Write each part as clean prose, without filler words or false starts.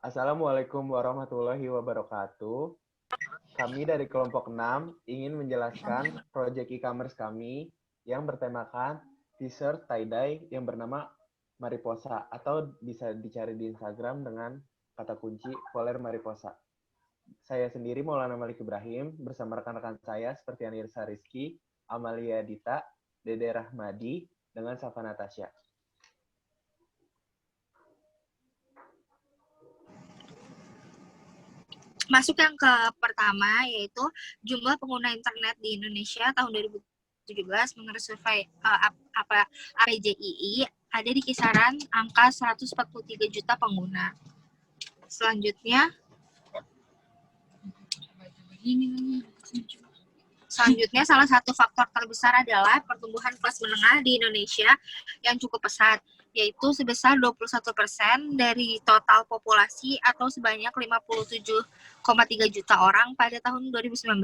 Assalamualaikum warahmatullahi wabarakatuh. Kami dari kelompok 6 ingin menjelaskan proyek e-commerce kami yang bertemakan t-shirt tie-dye yang bernama Mariposa atau bisa dicari di Instagram dengan kata kunci Poler Mariposa. Saya sendiri Maulana Malik Ibrahim bersama rekan-rekan saya seperti Anirsa Rizky, Amalia Dita, Dede Rahmadi, dengan Safa Natasha. Masuk yang ke pertama, yaitu jumlah pengguna internet di Indonesia tahun 2017 menurut survei APJII ada di kisaran angka 143 juta pengguna. Selanjutnya, salah satu faktor terbesar adalah pertumbuhan kelas menengah di Indonesia yang cukup pesat, yaitu sebesar 21% dari total populasi atau sebanyak 57,3 juta orang pada tahun 2019.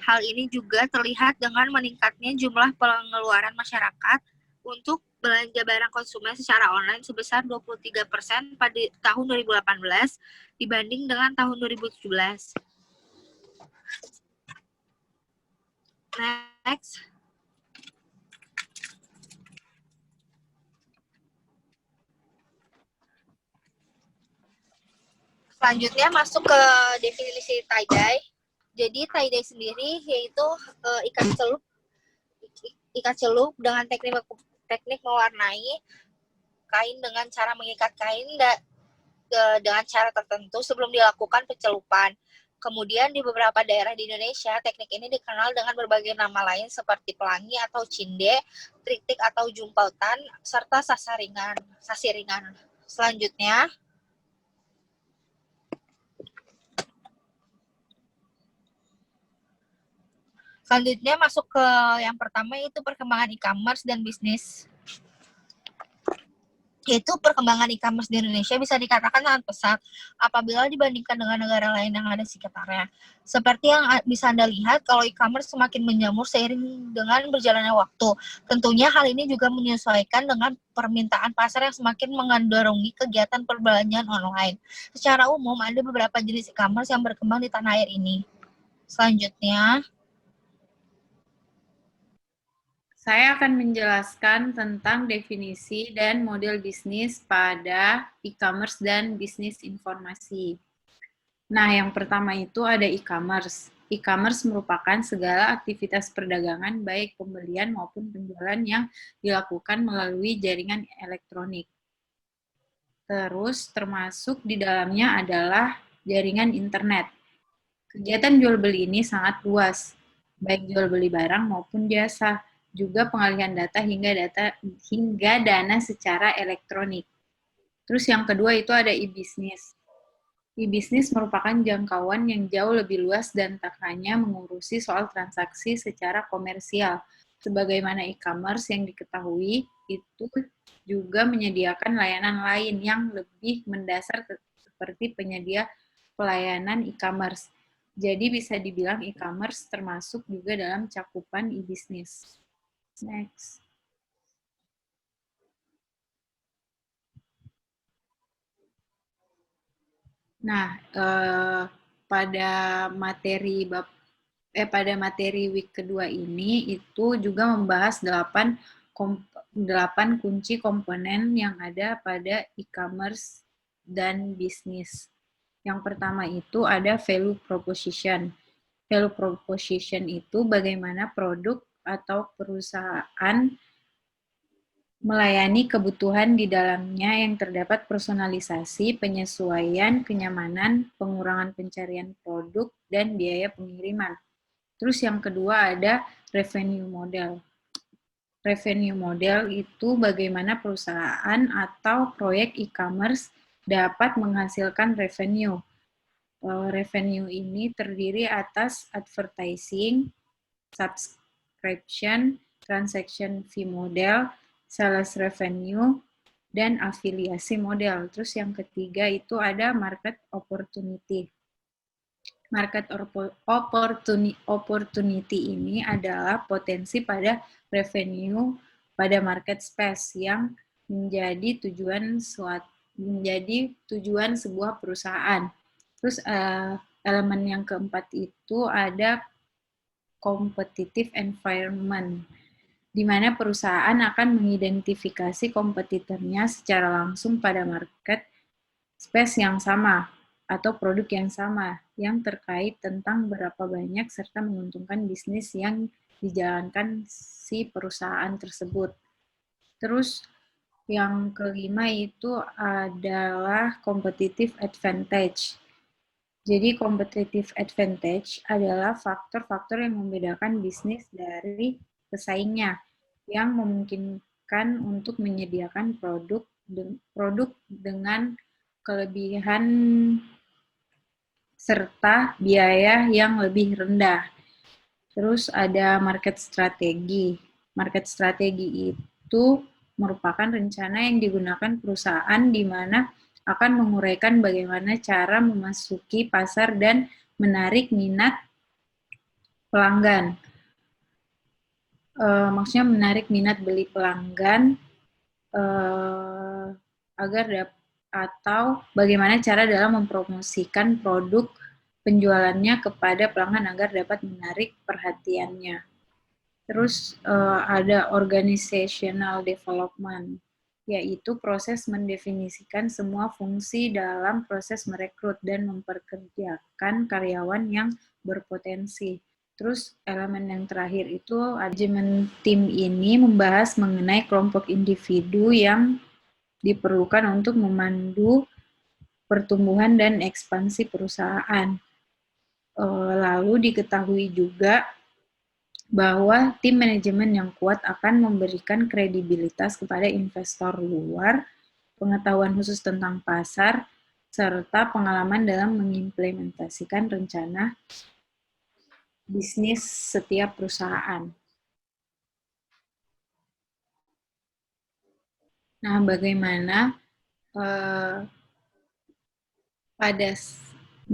Hal ini juga terlihat dengan meningkatnya jumlah pengeluaran masyarakat untuk belanja barang konsumen secara online sebesar 23% pada tahun 2018 dibanding dengan tahun 2017. Next. Selanjutnya masuk ke definisi tie-dye. Jadi tie-dye sendiri yaitu ikat celup dengan teknik mewarnai kain dengan cara mengikat kain dengan cara tertentu sebelum dilakukan pencelupan. Kemudian di beberapa daerah di Indonesia, teknik ini dikenal dengan berbagai nama lain seperti pelangi atau cinde, triktik atau jumpautan, serta sasiringan. Selanjutnya, masuk ke yang pertama, yaitu perkembangan e-commerce dan bisnis. Yaitu perkembangan e-commerce di Indonesia bisa dikatakan sangat pesat apabila dibandingkan dengan negara lain yang ada sekitarnya. Seperti yang bisa Anda lihat, kalau e-commerce semakin menjamur seiring dengan berjalannya waktu. Tentunya hal ini juga menyesuaikan dengan permintaan pasar yang semakin mengandungi kegiatan perbelanjaan online. Secara umum, ada beberapa jenis e-commerce yang berkembang di tanah air ini. Selanjutnya, saya akan menjelaskan tentang definisi dan model bisnis pada e-commerce dan bisnis informasi. Nah, yang pertama itu ada e-commerce. E-commerce merupakan segala aktivitas perdagangan baik pembelian maupun penjualan yang dilakukan melalui jaringan elektronik. Terus termasuk di dalamnya adalah jaringan internet. Kegiatan jual beli ini sangat luas, baik jual beli barang maupun jasa, juga pengalihan data hingga dana secara elektronik. Terus yang kedua itu ada e-bisnis. E-bisnis merupakan jangkauan yang jauh lebih luas dan tak hanya mengurusi soal transaksi secara komersial. Sebagaimana e-commerce yang diketahui, itu juga menyediakan layanan lain yang lebih mendasar seperti penyedia pelayanan e-commerce. Jadi bisa dibilang e-commerce termasuk juga dalam cakupan e-bisnis. Next. Nah, pada materi week kedua ini itu juga membahas 8 kunci komponen yang ada pada e-commerce dan bisnis. Yang pertama itu ada value proposition. Value proposition itu bagaimana produk atau perusahaan melayani kebutuhan di dalamnya yang terdapat personalisasi, penyesuaian, kenyamanan, pengurangan pencarian produk, dan biaya pengiriman. Terus yang kedua ada revenue model. Revenue model itu bagaimana perusahaan atau proyek e-commerce dapat menghasilkan revenue. Revenue ini terdiri atas advertising, subscription, transaction fee model, sales revenue, dan afiliasi model. Terus yang ketiga itu ada market opportunity. Market opportunity ini adalah potensi pada revenue pada market space yang menjadi tujuan menjadi tujuan sebuah perusahaan. Terus elemen yang keempat itu ada competitive environment, di mana perusahaan akan mengidentifikasi kompetitornya secara langsung pada market space yang sama atau produk yang sama yang terkait tentang berapa banyak serta menguntungkan bisnis yang dijalankan si perusahaan tersebut. Terus yang kelima itu adalah competitive advantage. Jadi competitive advantage adalah faktor-faktor yang membedakan bisnis dari pesaingnya yang memungkinkan untuk menyediakan produk dengan kelebihan serta biaya yang lebih rendah. Terus ada market strategi. Market strategi itu merupakan rencana yang digunakan perusahaan di mana akan menguraikan bagaimana cara memasuki pasar dan menarik minat pelanggan. Maksudnya menarik minat beli pelanggan atau bagaimana cara dalam mempromosikan produk penjualannya kepada pelanggan agar dapat menarik perhatiannya. Terus ada organizational development, yaitu proses mendefinisikan semua fungsi dalam proses merekrut dan memperkerjakan karyawan yang berpotensi. Terus elemen yang terakhir itu manajemen tim ini membahas mengenai kelompok individu yang diperlukan untuk memandu pertumbuhan dan ekspansi perusahaan. Lalu diketahui juga bahwa tim manajemen yang kuat akan memberikan kredibilitas kepada investor luar, pengetahuan khusus tentang pasar, serta pengalaman dalam mengimplementasikan rencana bisnis setiap perusahaan. Nah, bagaimana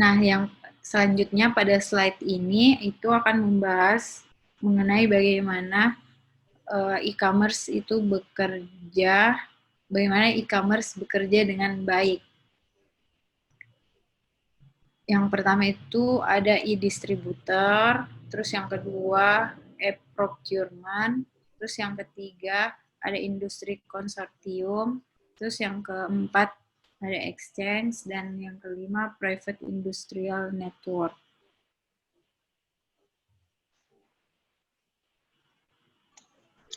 yang selanjutnya pada slide ini itu akan membahas mengenai bagaimana e-commerce itu bagaimana e-commerce bekerja dengan baik. Yang pertama itu ada e-distributor, terus yang kedua e-procurement, terus yang ketiga ada industri konsortium, terus yang keempat ada exchange, dan yang kelima private industrial network.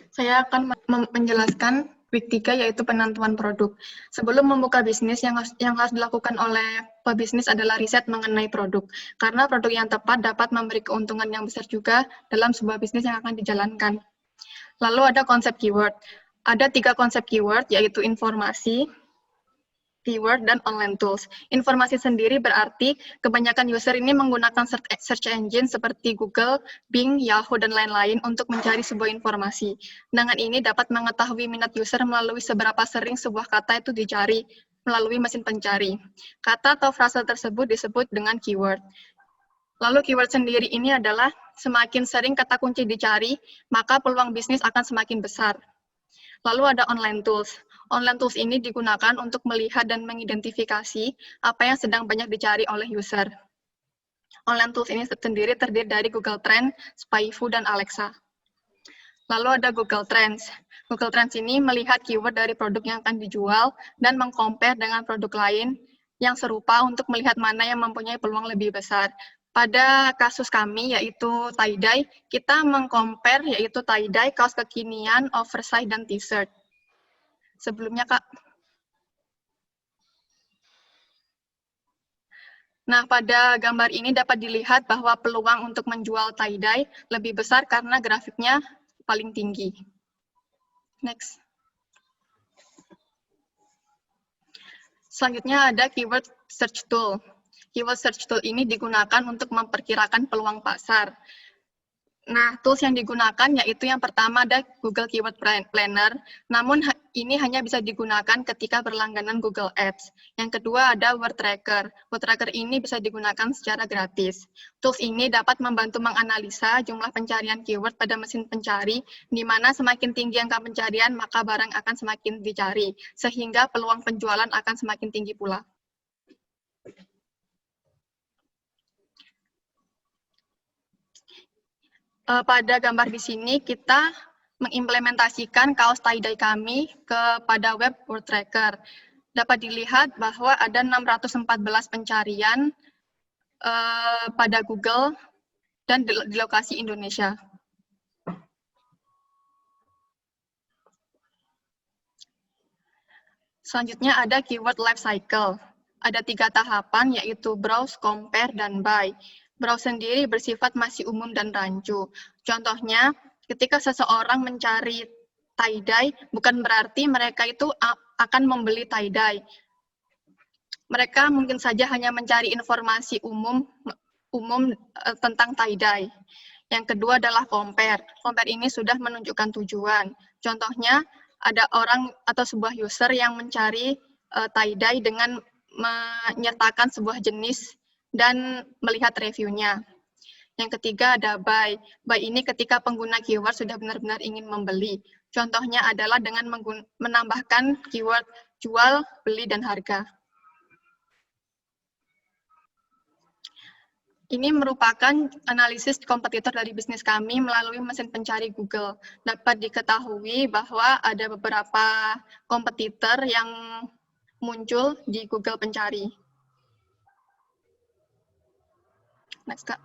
Saya akan menjelaskan week 3 yaitu penentuan produk. Sebelum membuka bisnis, yang harus dilakukan oleh pebisnis adalah riset mengenai produk. Karena produk yang tepat dapat memberi keuntungan yang besar juga dalam sebuah bisnis yang akan dijalankan. Lalu ada konsep keyword. Ada 3 konsep keyword, yaitu informasi, keyword, dan online tools. Informasi sendiri berarti kebanyakan user ini menggunakan search engine seperti Google, Bing, Yahoo, dan lain-lain untuk mencari sebuah informasi. Dengan ini dapat mengetahui minat user melalui seberapa sering sebuah kata itu dicari melalui mesin pencari. Kata atau frasa tersebut disebut dengan keyword. Lalu keyword sendiri ini adalah semakin sering kata kunci dicari, maka peluang bisnis akan semakin besar. Lalu ada online tools. Online tools ini digunakan untuk melihat dan mengidentifikasi apa yang sedang banyak dicari oleh user. Online tools ini sendiri terdiri dari Google Trends, Spyfu, dan Alexa. Lalu ada Google Trends. Google Trends ini melihat keyword dari produk yang akan dijual dan meng-compare dengan produk lain yang serupa untuk melihat mana yang mempunyai peluang lebih besar. Pada kasus kami, yaitu tie-dye, kita meng-compare yaitu tie-dye, kaos kekinian, oversize, dan t-shirt. Sebelumnya, Kak. Nah, pada gambar ini dapat dilihat bahwa peluang untuk menjual tie-dye lebih besar karena grafiknya paling tinggi. Next. Selanjutnya ada keyword search tool. Keyword search tool ini digunakan untuk memperkirakan peluang pasar. Nah, tools yang digunakan yaitu yang pertama ada Google Keyword Planner, namun ini hanya bisa digunakan ketika berlangganan Google Ads. Yang kedua ada Word Tracker. Word Tracker ini bisa digunakan secara gratis. Tools ini dapat membantu menganalisa jumlah pencarian keyword pada mesin pencari, di mana semakin tinggi angka pencarian, maka barang akan semakin dicari, sehingga peluang penjualan akan semakin tinggi pula. Pada gambar di sini kita mengimplementasikan kaos tie-dye kami kepada web Word Tracker. Dapat dilihat bahwa ada 614 pencarian pada Google dan di lokasi Indonesia. Selanjutnya ada keyword life cycle. Ada 3 tahapan yaitu browse, compare, dan buy. Browse sendiri bersifat masih umum dan rancu. Contohnya, ketika seseorang mencari tie-dye, bukan berarti mereka itu akan membeli tie-dye. Mereka mungkin saja hanya mencari informasi umum tentang tie-dye. Yang kedua adalah compare. Compare ini sudah menunjukkan tujuan. Contohnya, ada orang atau sebuah user yang mencari tie-dye dengan menyertakan sebuah jenis dan melihat reviewnya. Yang ketiga ada buy. Buy ini ketika pengguna keyword sudah benar-benar ingin membeli. Contohnya adalah dengan menambahkan keyword jual, beli, dan harga. Ini merupakan analisis kompetitor dari bisnis kami melalui mesin pencari Google. Dapat diketahui bahwa ada beberapa kompetitor yang muncul di Google pencari. Next, Kak.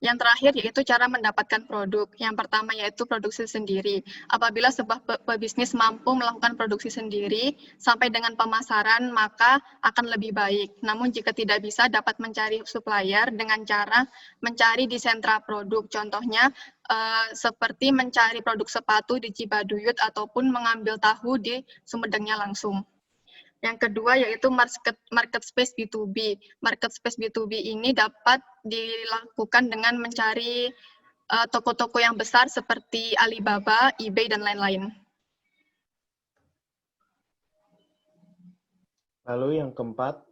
Yang terakhir yaitu cara mendapatkan produk. Yang pertama yaitu produksi sendiri. Apabila sebuah pebisnis mampu melakukan produksi sendiri sampai dengan pemasaran, maka akan lebih baik. Namun jika tidak bisa, dapat mencari supplier dengan cara mencari di sentra produk. Contohnya seperti mencari produk sepatu di Cibaduyut ataupun mengambil tahu di Sumedangnya langsung. Yang kedua yaitu market space B2B. Market space B2B ini dapat dilakukan dengan mencari toko-toko yang besar seperti Alibaba, eBay, dan lain-lain. Lalu yang keempat,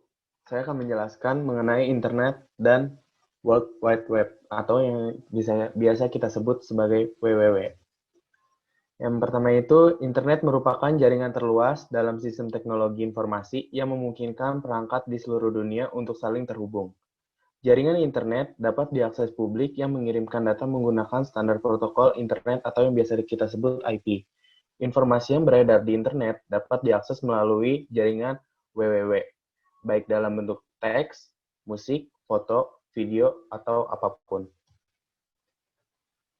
saya akan menjelaskan mengenai internet dan World Wide Web atau yang biasa kita sebut sebagai WWW. Yang pertama itu, internet merupakan jaringan terluas dalam sistem teknologi informasi yang memungkinkan perangkat di seluruh dunia untuk saling terhubung. Jaringan internet dapat diakses publik yang mengirimkan data menggunakan standar protokol internet atau yang biasa kita sebut IP. Informasi yang beredar di internet dapat diakses melalui jaringan WWW, baik dalam bentuk teks, musik, foto, video, atau apapun.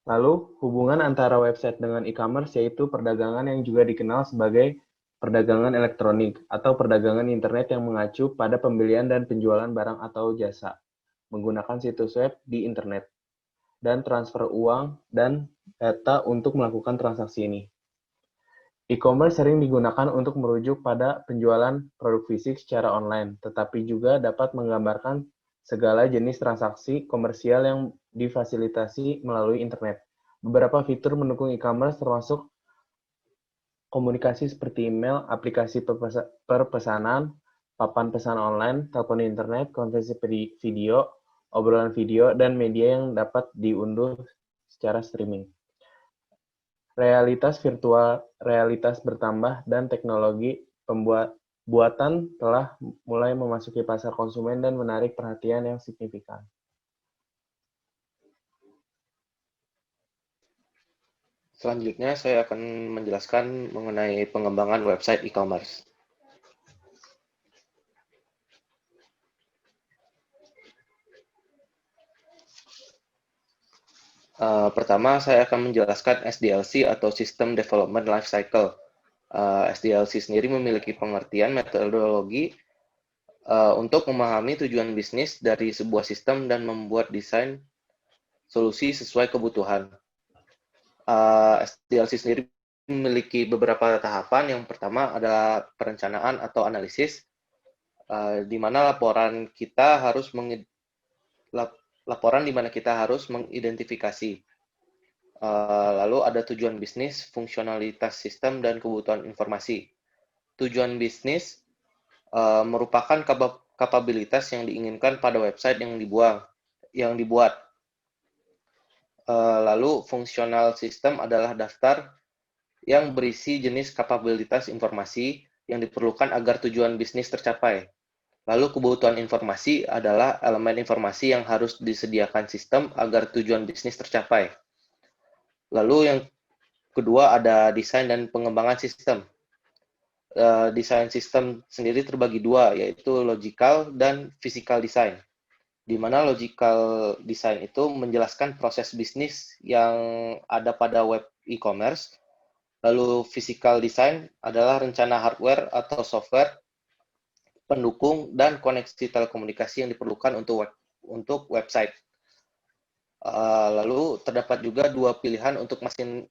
Lalu, hubungan antara website dengan e-commerce yaitu perdagangan yang juga dikenal sebagai perdagangan elektronik atau perdagangan internet yang mengacu pada pembelian dan penjualan barang atau jasa menggunakan situs web di internet dan transfer uang dan data untuk melakukan transaksi ini. E-commerce sering digunakan untuk merujuk pada penjualan produk fisik secara online, tetapi juga dapat menggambarkan segala jenis transaksi komersial yang difasilitasi melalui internet. Beberapa fitur mendukung e-commerce termasuk komunikasi seperti email, aplikasi perpesanan, papan pesan online, telepon internet, konferensi video, obrolan video, dan media yang dapat diunduh secara streaming. Realitas virtual, realitas bertambah, dan teknologi buatan telah mulai memasuki pasar konsumen dan menarik perhatian yang signifikan. Selanjutnya, saya akan menjelaskan mengenai pengembangan website e-commerce. Pertama, saya akan menjelaskan SDLC atau System Development Lifecycle. SDLC sendiri memiliki pengertian metodologi untuk memahami tujuan bisnis dari sebuah sistem dan membuat desain solusi sesuai kebutuhan. SDLC sendiri memiliki beberapa tahapan. Yang pertama adalah perencanaan atau analisis, di mana laporan kita harus laporan di mana kita harus mengidentifikasi. Lalu ada tujuan bisnis, fungsionalitas sistem, dan kebutuhan informasi. Tujuan bisnis merupakan kapabilitas yang diinginkan pada website yang dibuat. Lalu fungsional sistem adalah daftar yang berisi jenis kapabilitas informasi yang diperlukan agar tujuan bisnis tercapai. Lalu kebutuhan informasi adalah elemen informasi yang harus disediakan sistem agar tujuan bisnis tercapai. Lalu yang kedua ada desain dan pengembangan sistem. Desain sistem sendiri terbagi dua, yaitu logical dan physical design. Di mana logical design itu menjelaskan proses bisnis yang ada pada web e-commerce. Lalu physical design adalah rencana hardware atau software, pendukung, dan koneksi telekomunikasi yang diperlukan untuk website. Lalu terdapat juga dua pilihan untuk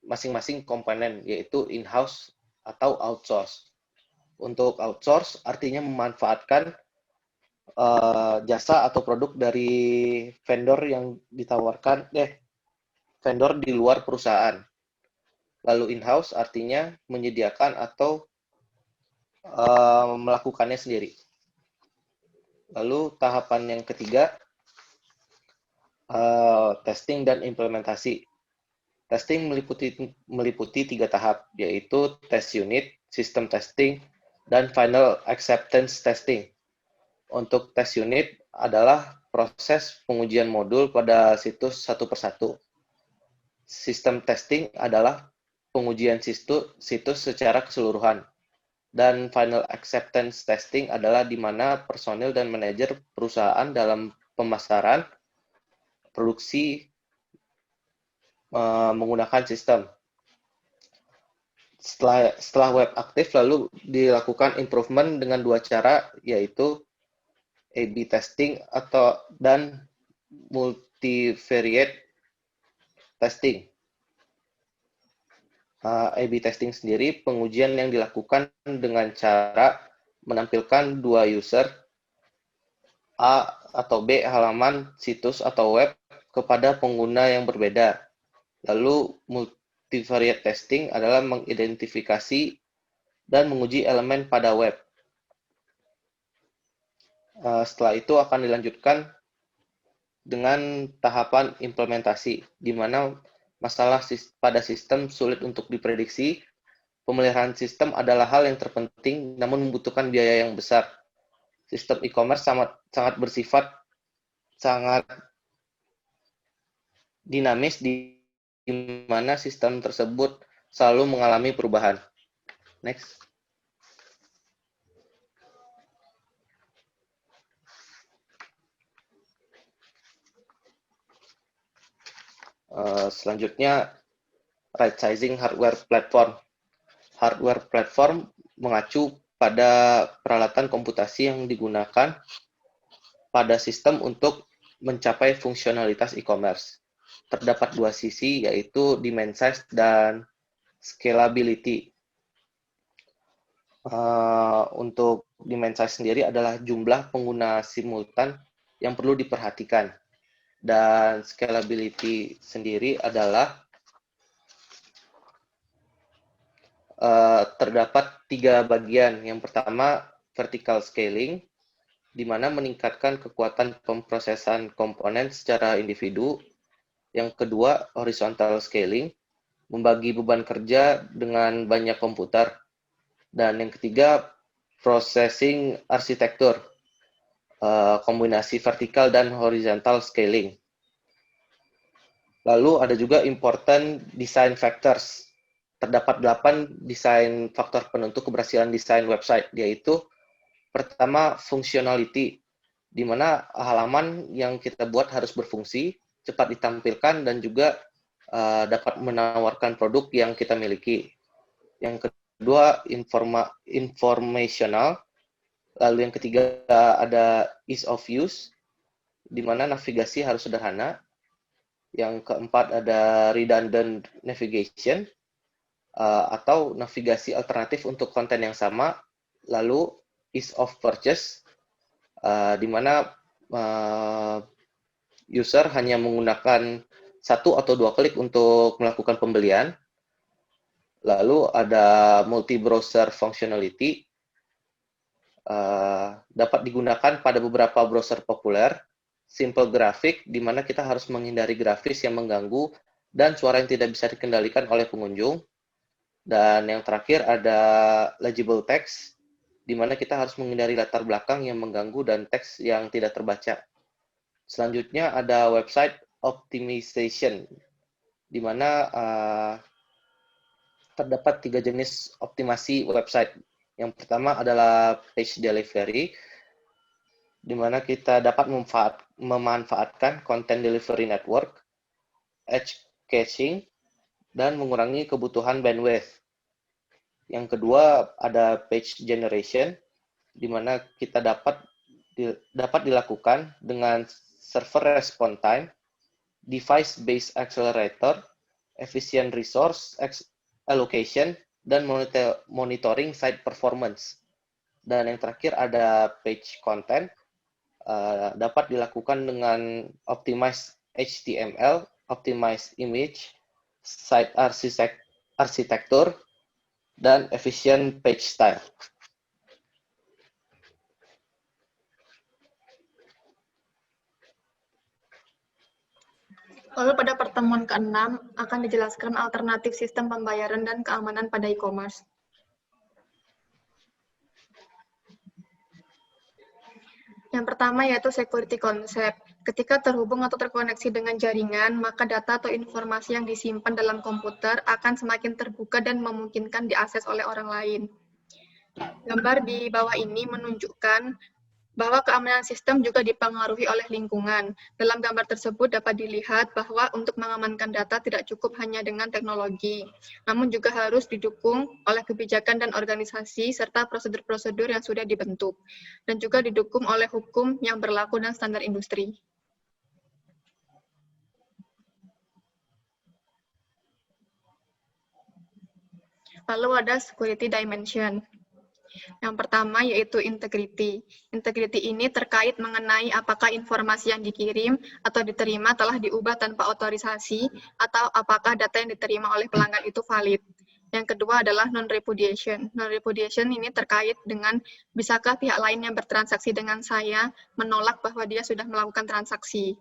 masing-masing komponen, yaitu in-house atau outsource. Untuk outsource artinya memanfaatkan jasa atau produk dari vendor yang vendor di luar perusahaan. Lalu in-house artinya menyediakan atau melakukannya sendiri. Lalu tahapan yang ketiga, testing dan implementasi. Testing meliputi 3 tahap, yaitu test unit, system testing, dan final acceptance testing. Untuk test unit adalah proses pengujian modul pada situs satu persatu. System testing adalah pengujian situs secara keseluruhan. Dan final acceptance testing adalah di mana personil dan manajer perusahaan dalam pemasaran produksi menggunakan sistem. Setelah web aktif, lalu dilakukan improvement dengan 2 cara, yaitu A/B testing dan multivariate testing. A/B testing sendiri pengujian yang dilakukan dengan cara menampilkan 2 user A atau B halaman situs atau web kepada pengguna yang berbeda. Lalu multivariate testing adalah mengidentifikasi dan menguji elemen pada web. Setelah itu akan dilanjutkan dengan tahapan implementasi, di mana masalah pada sistem sulit untuk diprediksi. Pemeliharaan sistem adalah hal yang terpenting, namun membutuhkan biaya yang besar. Sistem e-commerce sangat bersifat sangat dinamis, di mana sistem tersebut selalu mengalami perubahan. Next. Selanjutnya, right sizing hardware platform. Hardware platform mengacu pada peralatan komputasi yang digunakan pada sistem untuk mencapai fungsionalitas e-commerce. Terdapat 2 sisi, yaitu demand size dan scalability. Untuk demand size sendiri adalah jumlah pengguna simultan yang perlu diperhatikan. Dan scalability sendiri adalah terdapat 3 bagian. Yang pertama, vertical scaling, di mana meningkatkan kekuatan pemrosesan komponen secara individu. Yang kedua, horizontal scaling, membagi beban kerja dengan banyak komputer. Dan yang ketiga, processing arsitektur, kombinasi vertikal dan horizontal scaling. Lalu ada juga important design factors. Terdapat 8 desain faktor penentu keberhasilan desain website, yaitu pertama, functionality, di mana halaman yang kita buat harus berfungsi, cepat ditampilkan, dan juga dapat menawarkan produk yang kita miliki. Yang kedua, informational. Lalu yang ketiga ada ease of use, di mana navigasi harus sederhana. Yang keempat ada redundant navigation, atau navigasi alternatif untuk konten yang sama. Lalu ease of purchase, di mana user hanya menggunakan 1 atau 2 klik untuk melakukan pembelian. Lalu ada multi-browser functionality, dapat digunakan pada beberapa browser populer, simple graphic, di mana kita harus menghindari grafis yang mengganggu dan suara yang tidak bisa dikendalikan oleh pengunjung. Dan yang terakhir ada legible text, di mana kita harus menghindari latar belakang yang mengganggu dan teks yang tidak terbaca. Selanjutnya ada website optimization, di mana terdapat 3 jenis optimasi website. Yang pertama adalah page delivery, di mana kita dapat memanfaatkan content delivery network, edge caching, dan mengurangi kebutuhan bandwidth. Yang kedua ada page generation, di mana kita dapat dilakukan dengan server response time, device-based accelerator, efficient resource allocation, dan monitoring site performance. Dan yang terakhir ada page content, dapat dilakukan dengan optimized HTML, optimized image, site arsitektur, dan efficient page style. Lalu pada pertemuan ke-6 akan dijelaskan alternatif sistem pembayaran dan keamanan pada e-commerce. Yang pertama yaitu security concept. Ketika terhubung atau terkoneksi dengan jaringan, maka data atau informasi yang disimpan dalam komputer akan semakin terbuka dan memungkinkan diakses oleh orang lain. Gambar di bawah ini menunjukkan bahwa keamanan sistem juga dipengaruhi oleh lingkungan. Dalam gambar tersebut dapat dilihat bahwa untuk mengamankan data tidak cukup hanya dengan teknologi, namun juga harus didukung oleh kebijakan dan organisasi serta prosedur-prosedur yang sudah dibentuk, dan juga didukung oleh hukum yang berlaku dan standar industri. Lalu ada security dimension. Yang pertama yaitu integrity. Integrity ini terkait mengenai apakah informasi yang dikirim atau diterima telah diubah tanpa otorisasi atau apakah data yang diterima oleh pelanggan itu valid. Yang kedua adalah non-repudiation. Non-repudiation ini terkait dengan bisakah pihak lain yang bertransaksi dengan saya menolak bahwa dia sudah melakukan transaksi.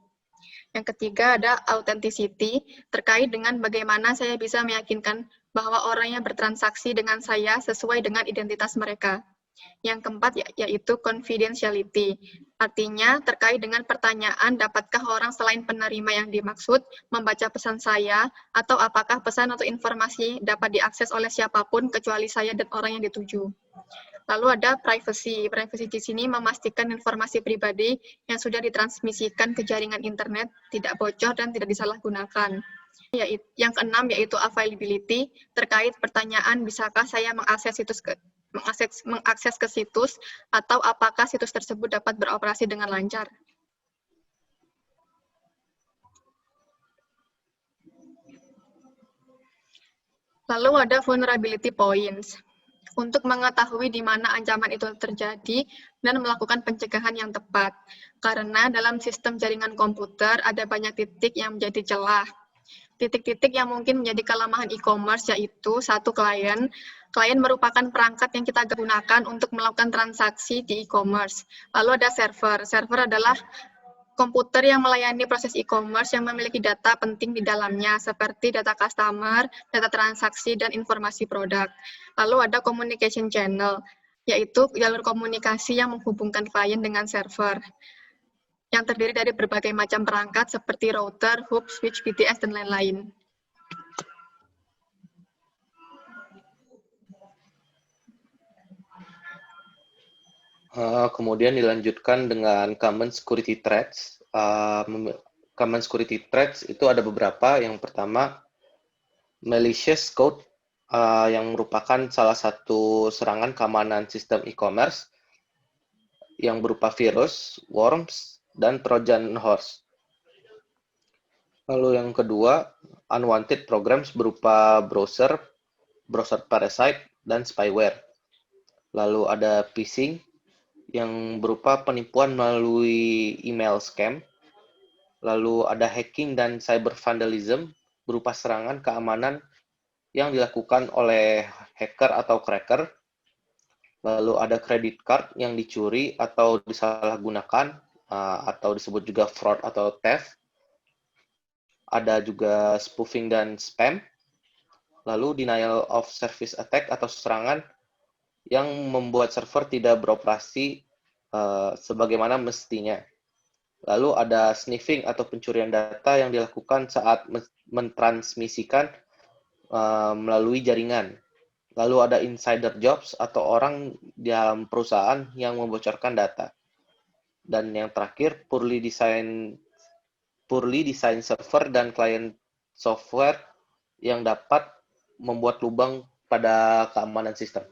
Yang ketiga ada authenticity, terkait dengan bagaimana saya bisa meyakinkan bahwa orang yang bertransaksi dengan saya sesuai dengan identitas mereka. Yang keempat yaitu confidentiality, artinya terkait dengan pertanyaan dapatkah orang selain penerima yang dimaksud membaca pesan saya, atau apakah pesan atau informasi dapat diakses oleh siapapun kecuali saya dan orang yang dituju. Lalu ada privacy. Privacy di sini memastikan informasi pribadi yang sudah ditransmisikan ke jaringan internet tidak bocor dan tidak disalahgunakan. Yang keenam yaitu availability, terkait pertanyaan bisakah saya mengakses ke situs atau apakah situs tersebut dapat beroperasi dengan lancar. Lalu ada vulnerability points. Untuk mengetahui di mana ancaman itu terjadi dan melakukan pencegahan yang tepat. Karena dalam sistem jaringan komputer ada banyak titik yang menjadi celah. Titik-titik yang mungkin menjadi kelemahan e-commerce yaitu satu, klien. Klien merupakan perangkat yang kita gunakan untuk melakukan transaksi di e-commerce. Lalu ada server. Server adalah komputer yang melayani proses e-commerce yang memiliki data penting di dalamnya, seperti data customer, data transaksi, dan informasi produk. Lalu ada communication channel, yaitu jalur komunikasi yang menghubungkan klien dengan server, yang terdiri dari berbagai macam perangkat seperti router, hub, switch, BTS, dan lain-lain. Kemudian dilanjutkan dengan common security threats. Common security threats itu ada beberapa. Yang pertama, malicious code, yang merupakan salah satu serangan keamanan sistem e-commerce yang berupa virus, worms, dan Trojan horse. Lalu yang kedua, unwanted programs berupa browser parasite, dan spyware. Lalu ada phishing, yang berupa penipuan melalui email scam. Lalu ada hacking dan cyber vandalism berupa serangan keamanan yang dilakukan oleh hacker atau cracker. Lalu ada credit card yang dicuri atau disalahgunakan, atau disebut juga fraud atau theft. Ada juga spoofing dan spam. Lalu denial of service attack atau serangan yang membuat server tidak beroperasi sebagaimana mestinya. Lalu ada sniffing atau pencurian data yang dilakukan saat mentransmisikan melalui jaringan. Lalu ada insider jobs atau orang di dalam perusahaan yang membocorkan data. Dan yang terakhir, poorly design server dan client software yang dapat membuat lubang pada keamanan sistem.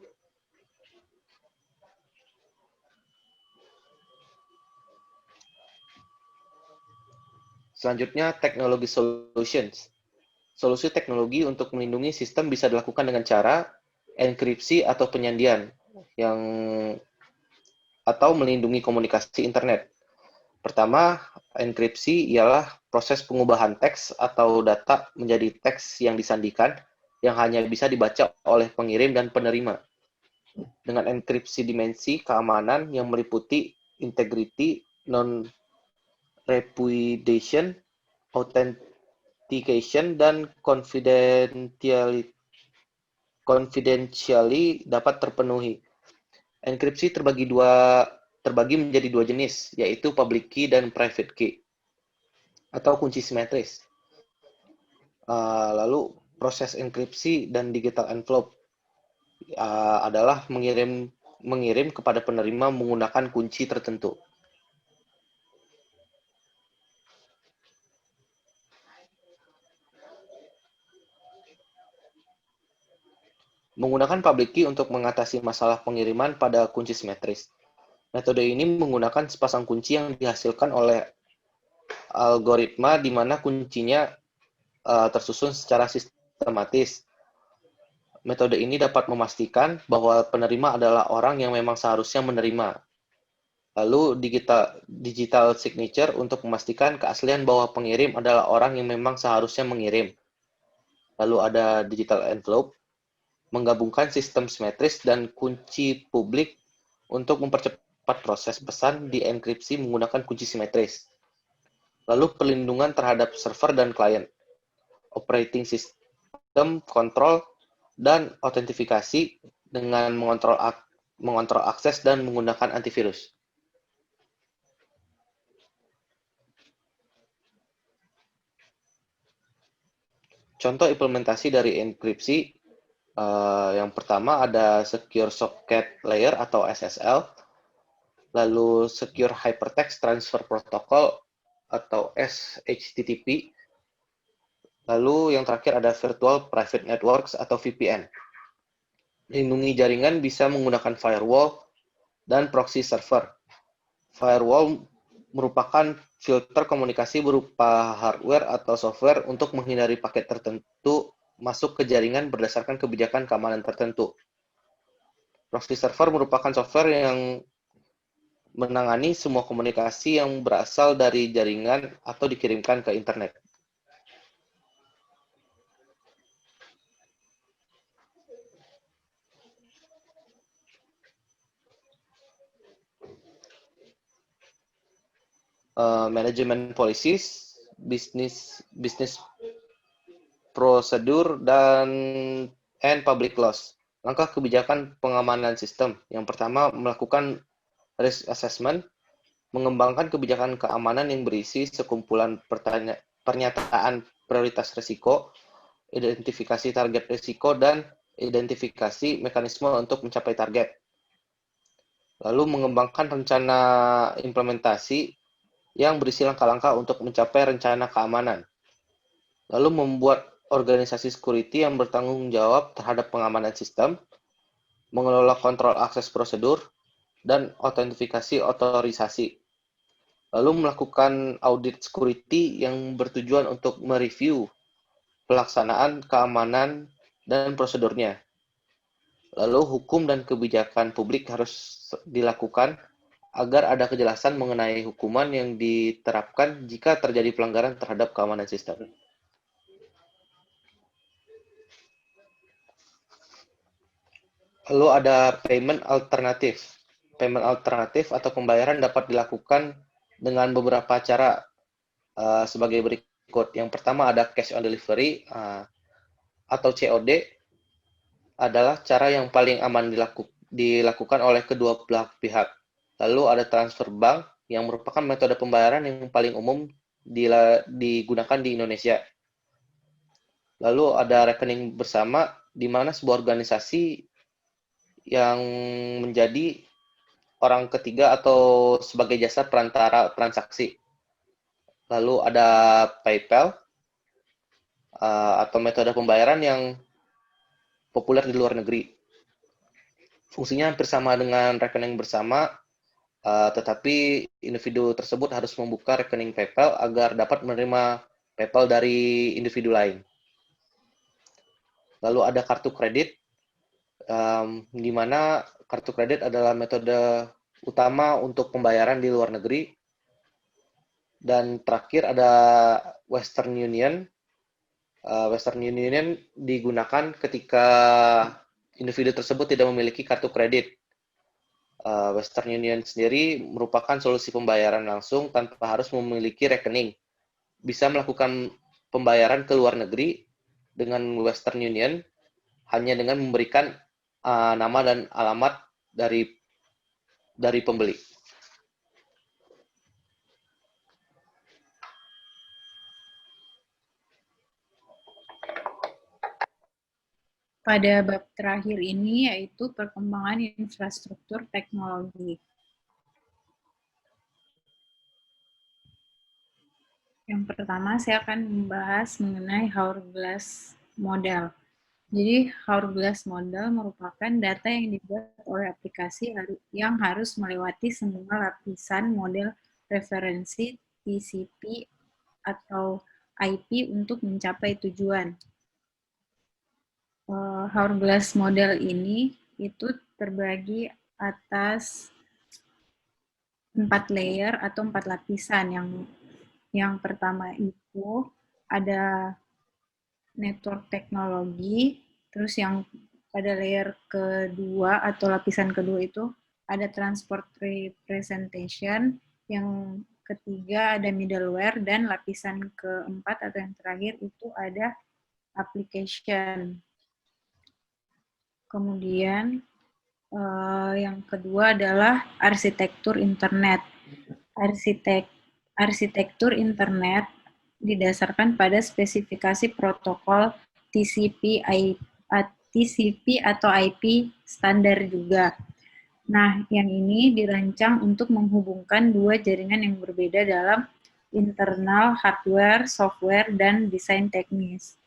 Selanjutnya, teknologi solutions. Solusi teknologi untuk melindungi sistem bisa dilakukan dengan cara enkripsi atau penyandian atau melindungi komunikasi internet. Pertama, enkripsi ialah proses pengubahan teks atau data menjadi teks yang disandikan yang hanya bisa dibaca oleh pengirim dan penerima. Dengan enkripsi dimensi keamanan yang meliputi integrity, non-repudiation, authentication, dan confidentiality dapat terpenuhi. Enkripsi terbagi menjadi dua jenis, yaitu public key dan private key, atau kunci simetris. Lalu proses enkripsi dan digital envelope adalah mengirim kepada penerima menggunakan kunci tertentu. Menggunakan public key untuk mengatasi masalah pengiriman pada kunci simetris. Metode ini menggunakan sepasang kunci yang dihasilkan oleh algoritma di mana kuncinya tersusun secara sistematis. Metode ini dapat memastikan bahwa penerima adalah orang yang memang seharusnya menerima. Lalu digital signature untuk memastikan keaslian bahwa pengirim adalah orang yang memang seharusnya mengirim. Lalu ada digital envelope, menggabungkan sistem simetris dan kunci publik untuk mempercepat proses pesan dienkripsi menggunakan kunci simetris. Lalu perlindungan terhadap server dan klien, operating system control, dan autentifikasi dengan mengontrol akses dan menggunakan antivirus. Contoh implementasi dari enkripsi, yang pertama ada Secure Socket Layer atau SSL, lalu Secure Hypertext Transfer Protocol atau SHTTP, lalu yang terakhir ada Virtual Private Networks atau VPN. Lindungi jaringan bisa menggunakan firewall dan proxy server. Firewall merupakan filter komunikasi berupa hardware atau software untuk menghindari paket tertentu masuk ke jaringan berdasarkan kebijakan keamanan tertentu. Proxy server merupakan software yang menangani semua komunikasi yang berasal dari jaringan atau dikirimkan ke internet. Management policies, business prosedur, and public laws. Langkah kebijakan pengamanan sistem. Yang pertama, melakukan risk assessment, mengembangkan kebijakan keamanan yang berisi sekumpulan pernyataan prioritas risiko, identifikasi target risiko, dan identifikasi mekanisme untuk mencapai target. Lalu mengembangkan rencana implementasi yang berisi langkah-langkah untuk mencapai rencana keamanan. Lalu membuat organisasi security yang bertanggung jawab terhadap pengamanan sistem, mengelola kontrol akses prosedur, dan autentifikasi otorisasi. Lalu melakukan audit security yang bertujuan untuk mereview pelaksanaan keamanan dan prosedurnya. Lalu hukum dan kebijakan publik harus dilakukan agar ada kejelasan mengenai hukuman yang diterapkan jika terjadi pelanggaran terhadap keamanan sistem. Lalu ada payment alternatif. Payment alternatif atau pembayaran dapat dilakukan dengan beberapa cara sebagai berikut. Yang pertama ada cash on delivery atau COD, adalah cara yang paling aman dilakukan oleh kedua belah pihak. Lalu ada transfer bank, yang merupakan metode pembayaran yang paling umum digunakan di Indonesia. Lalu ada rekening bersama, di mana sebuah organisasi yang menjadi orang ketiga atau sebagai jasa perantara transaksi. Lalu ada PayPal, atau metode pembayaran yang populer di luar negeri. Fungsinya hampir sama dengan rekening bersama, tetapi individu tersebut harus membuka rekening PayPal agar dapat menerima PayPal dari individu lain. Lalu ada kartu kredit, di mana kartu kredit adalah metode utama untuk pembayaran di luar negeri. Dan terakhir ada Western Union. Western Union digunakan ketika individu tersebut tidak memiliki kartu kredit. Western Union sendiri merupakan solusi pembayaran langsung tanpa harus memiliki rekening. Bisa melakukan pembayaran ke luar negeri dengan Western Union hanya dengan memberikan nama dan alamat dari pembeli. Pada bab terakhir ini yaitu perkembangan infrastruktur teknologi. Yang pertama saya akan membahas mengenai hourglass model. Jadi hourglass model merupakan data yang dibuat oleh aplikasi yang harus melewati semua lapisan model referensi TCP atau IP untuk mencapai tujuan. Hourglass model ini itu terbagi atas 4 layer atau 4 lapisan. Yang pertama itu ada network teknologi, terus yang pada layer kedua atau lapisan kedua itu ada transport representation, yang ketiga ada middleware, dan lapisan keempat atau yang terakhir itu ada application. Kemudian yang kedua adalah arsitektur internet. Arsitektur internet didasarkan pada spesifikasi protokol TCP atau IP standar juga. Nah, yang ini dirancang untuk menghubungkan dua jaringan yang berbeda dalam internal hardware, software, dan desain teknis.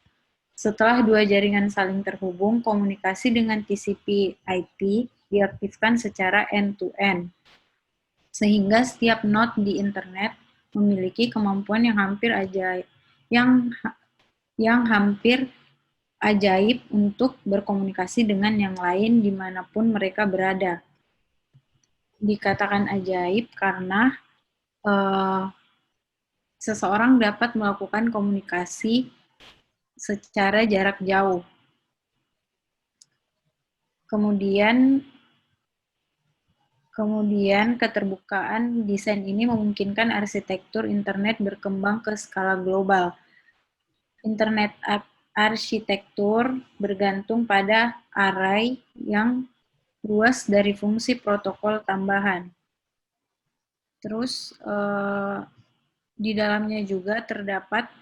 Setelah dua jaringan saling terhubung, komunikasi dengan TCP/IP diaktifkan secara end-to-end, sehingga setiap node di internet memiliki kemampuan yang hampir ajaib untuk berkomunikasi dengan yang lain dimanapun mereka berada. Dikatakan ajaib karena seseorang dapat melakukan komunikasi secara jarak jauh. Kemudian keterbukaan desain ini memungkinkan arsitektur internet berkembang ke skala global. Internet arsitektur bergantung pada array yang luas dari fungsi protokol tambahan. Terus di dalamnya juga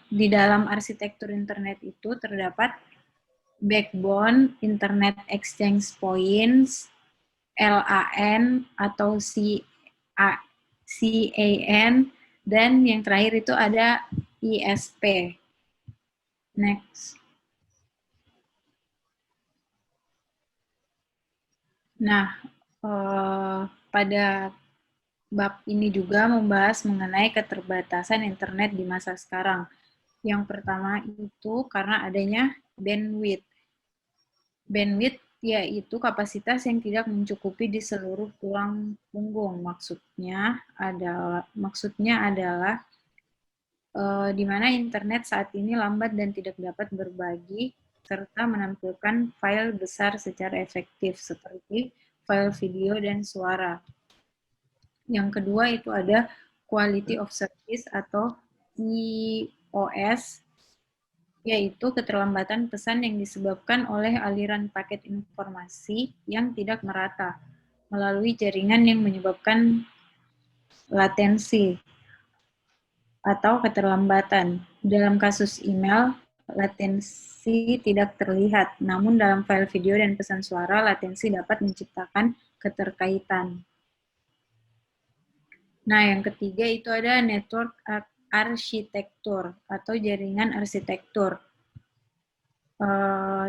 di dalam arsitektur internet itu terdapat backbone, internet exchange points, LAN atau CAN, dan yang terakhir itu ada ISP. Next. Nah, pada bab ini juga membahas mengenai keterbatasan internet di masa sekarang. Yang pertama itu karena adanya bandwidth. Bandwidth yaitu kapasitas yang tidak mencukupi di seluruh tulang punggung. Maksudnya adalah di mana internet saat ini lambat dan tidak dapat berbagi serta menampilkan file besar secara efektif seperti file video dan suara. Yang kedua itu ada quality of service atau QoS, yaitu keterlambatan pesan yang disebabkan oleh aliran paket informasi yang tidak merata melalui jaringan yang menyebabkan latensi atau keterlambatan. Dalam kasus email, latensi tidak terlihat, namun dalam file video dan pesan suara, latensi dapat menciptakan keterkaitan. Nah, yang ketiga itu ada network arsitektur atau jaringan arsitektur.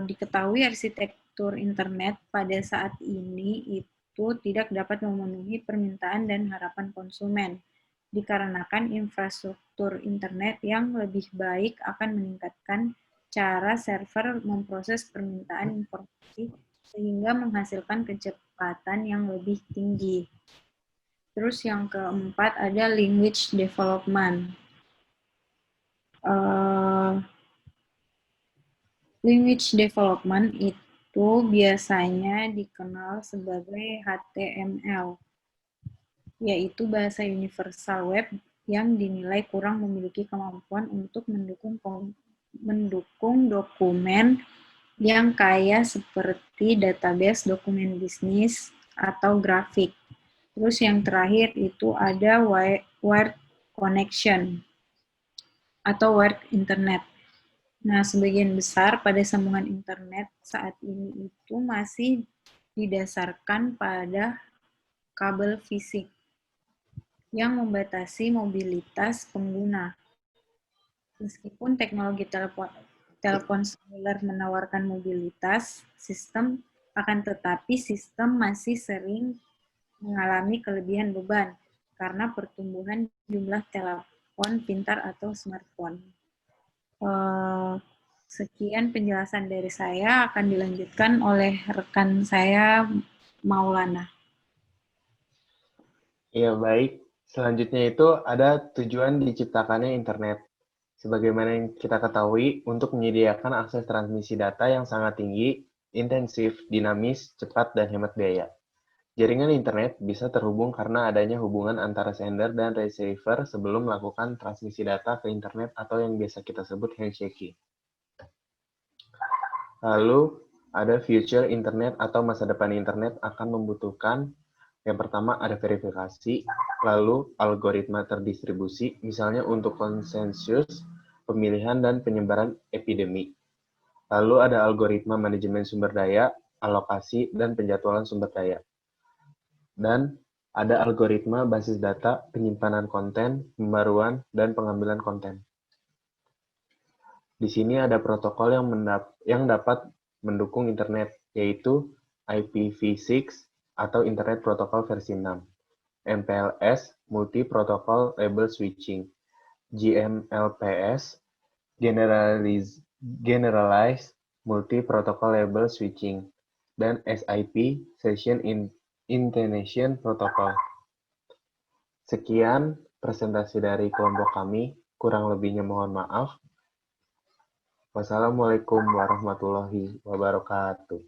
Diketahui arsitektur internet pada saat ini itu tidak dapat memenuhi permintaan dan harapan konsumen, dikarenakan infrastruktur internet yang lebih baik akan meningkatkan cara server memproses permintaan informasi sehingga menghasilkan kecepatan yang lebih tinggi. Terus yang keempat ada language development. Language development itu biasanya dikenal sebagai HTML, yaitu bahasa universal web yang dinilai kurang memiliki kemampuan untuk mendukung dokumen yang kaya seperti database, dokumen bisnis, atau grafik. Terus yang terakhir itu ada wired connection atau wired internet. Nah, sebagian besar pada sambungan internet saat ini itu masih didasarkan pada kabel fisik yang membatasi mobilitas pengguna. Meskipun teknologi telepon seluler menawarkan mobilitas sistem, akan tetapi sistem masih sering mengalami kelebihan beban karena pertumbuhan jumlah telepon pintar atau smartphone. Sekian penjelasan dari saya, akan dilanjutkan oleh rekan saya, Maulana. Iya, baik. Selanjutnya itu ada tujuan diciptakannya internet. Sebagaimana yang kita ketahui, untuk menyediakan akses transmisi data yang sangat tinggi, intensif, dinamis, cepat, dan hemat biaya. Jaringan internet bisa terhubung karena adanya hubungan antara sender dan receiver sebelum melakukan transmisi data ke internet atau yang biasa kita sebut handshaking. Lalu, ada future internet atau masa depan internet akan membutuhkan yang pertama ada verifikasi, lalu algoritma terdistribusi, misalnya untuk konsensus, pemilihan, dan penyebaran epidemi. Lalu ada algoritma manajemen sumber daya, alokasi, dan penjadwalan sumber daya. Dan ada algoritma basis data, penyimpanan konten, pembaruan, dan pengambilan konten. Di sini ada protokol yang dapat mendukung internet, yaitu IPv6 atau Internet Protocol versi 6, MPLS, Multi Protocol Label Switching, GMLPS, Generalized Multi Protocol Label Switching, dan SIP, Session Intention Protocol. Sekian presentasi dari kelompok kami, kurang lebihnya mohon maaf. Wassalamualaikum warahmatullahi wabarakatuh.